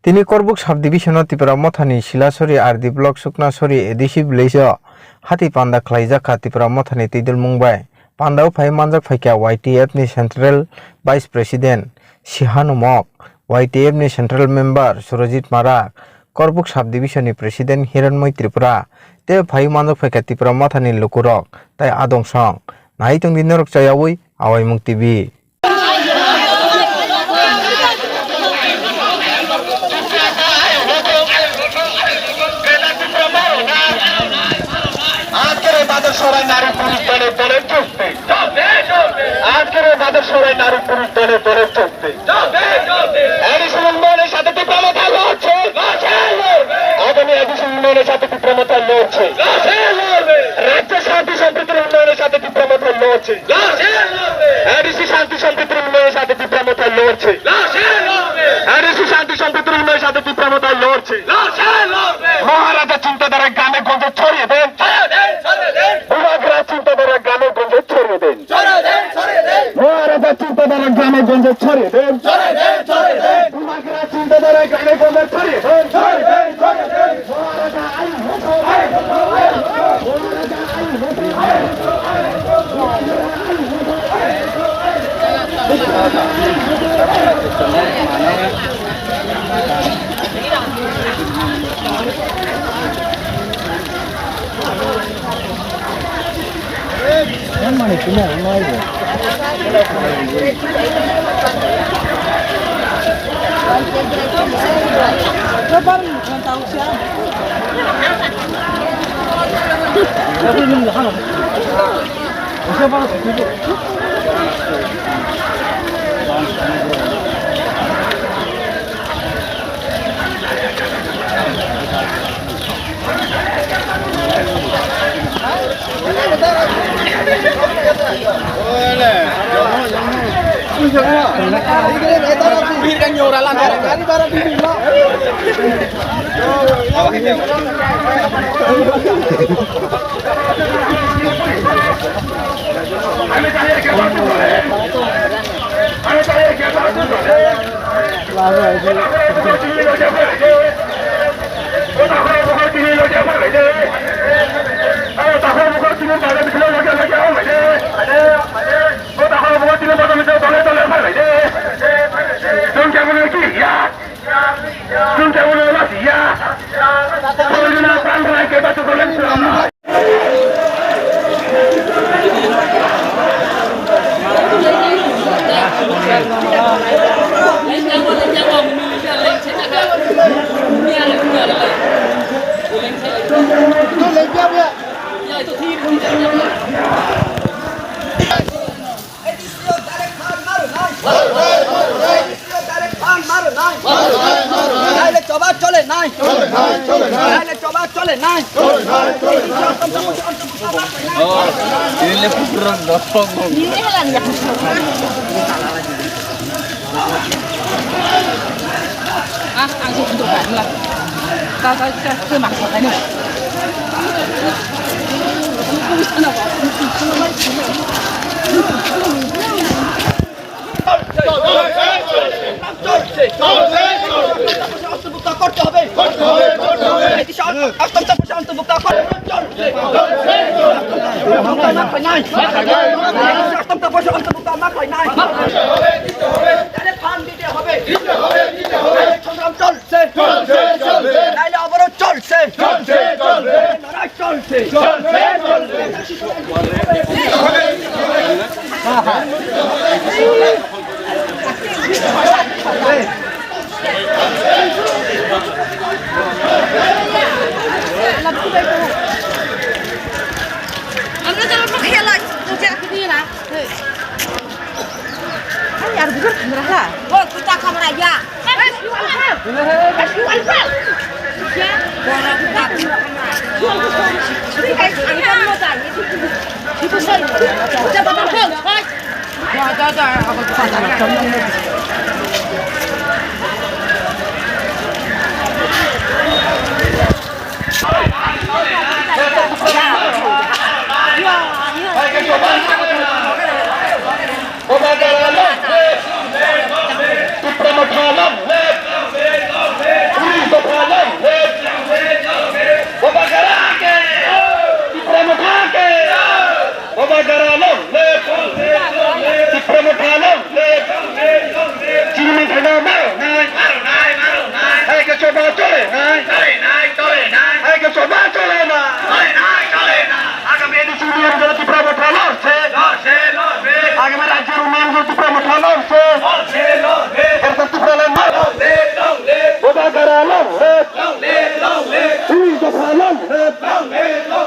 তিনি Karbook sub division Tripura মথানি শিলাছড়ি আরদি ব্লক सुकनासरी एदिसि विलेज हाथी पान्दा खलाइजाखा त्रिपुरा मथानि तैदल मुंबाइ पान्दाव फाइ मानजाक फाइका YTF नि सेंट्रल वाइस प्रेसिडेंट सिहानुमक YTF नि central member Surjit Marak Karbook sub division नि प्रेसिडेंट हिरणमय त्रिपुरा ते फाइ मानजाक फाइका त्रिपुरा मथानि लुकुरक ताइ आदंसं नाइtung दिनरक चायावै आवाइमुं टीवी সবাই নারী পুরুষ দলে দলে চলতে আজকের বাদের সবাই নারী পুরুষ দলে দলে চলতে এডিশন উন্নয়নের সাথে তীব্রমতা লড়ছে আগামী এডিশন উন্নয়নের সাথে তীব্রমতা লড়ছে রাজ্য শান্তি সম্প্রীতির উন্নয়নের সাথে তীব্রমতা লড়ছে এডিসি শান্তি সম্প্রীতির উন্নয়নের সাথে তীব্রমতা লড়ছে এডিসি শান্তি সম্প্রীতির উন্নয়নের সাথে তীব্রমতা লড়ছে মহারাজা চিন্তাধারা গ্রামে গঞ্জে ছড়িয়ে দেন চিন্তাধারা গ্রামে গঞ্জে ছড়িয়ে দেন মহারাজা চিন্তাধারা গ্রামে গঞ্জে ছড়িয়ে দেন চিন্তাধারা গ্রামে গঞ্জে ছড়িয়ে দেন Mana punya rumah itu? Coba ni, kau tahu siapa? Tapi ni mana? Siapa itu? Langsung untuk kan lah. Kau ke maksud ini. আমরা যেন খেলা খেলি না আর বুঝর খামরা ও কুটা খামরা ইয়া রঙে রঙে